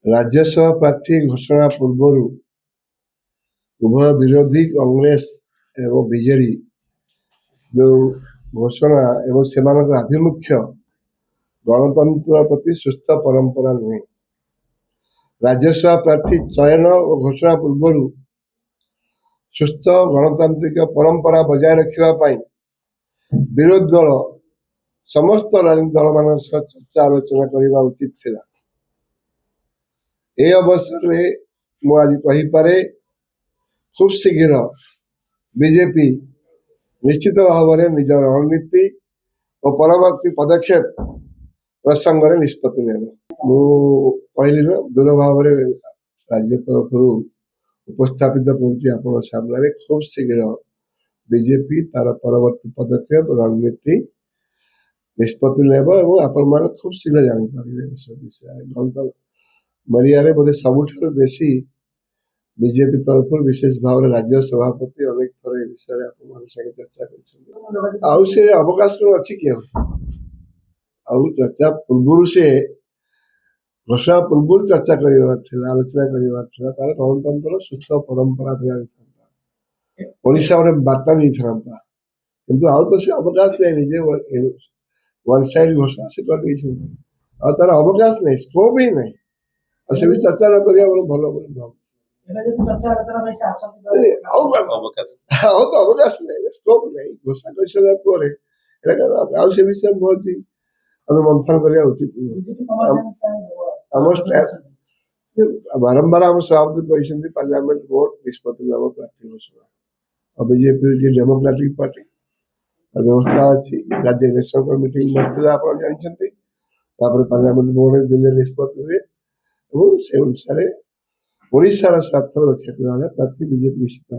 राज्यसभा प्रार्थी घोषणा पूर्व उभय विरोधी कांग्रेस एवं बीजेडी जो घोषणा एवं से आभिमुख्य गणतंत्र प्रति सुस्थ परंपरा नुहे। राज्यसभा प्रार्थी चयन और घोषणा पूर्व सुस्थ गणतांत्रिक परंपरा बजाय रखा विरोधी दल समस्त राजनीतिक दल मान चर्चा आलोचना करने उचित थिला। ए अवसर में मुझे खूब शीघ्र बीजेपी निश्चित भाव में निज रणनीति और परवर्ती पदक्षेप प्रसंग में निष्पत्ति ने कहली न दूर भाव राज्य तरफ उपस्थापित कर सामने खूब शीघ्र बीजेपी तार परवर्ती पदक्षेप रणनीति निष्पत्ति ने आपण मैंने खूब शीघ्र जानीपर विषय मरिया बोधे सबुठ बेसी बीजेपी तरफ विशेष भाव में राज्य सभापति अनेक थर विषय चर्चा कर अवकाश कौन अच्छी कि चर्चा पूर्व से घोषणा पूर्व चर्चा आलोचना कर गणतंत्र सुस्थ परंपरा ओडिशा में बार्ता नहीं था किंतु आउ तो से अवकाश नहीं निजे वन साइड घोषणा से कर तार अवकाश नहीं स्कोप ही नहीं और से भी चर्चा न करिया भल भाव अवकाश नहीं स्कोप नहीं घोषणा कर सारा से विषय बहुत आम मंथन करने उचित बारंबार आम सभापति कहते पार्लियामेंट वोट निष्पत्ति नव प्रार्थी घोषणा और बीजेपी डेमोक्रेटिक पार्टी व्यवस्था अच्छी राज्य इलेक्शन मीटिंग बसता आप जानते पार्लियामेंट बोर्ड दिल्ली निष्पत्ति हुए और से अनुसार ओडिशार स्वार्थ रक्षा करने प्रार्थी बीजेपी निश्चित।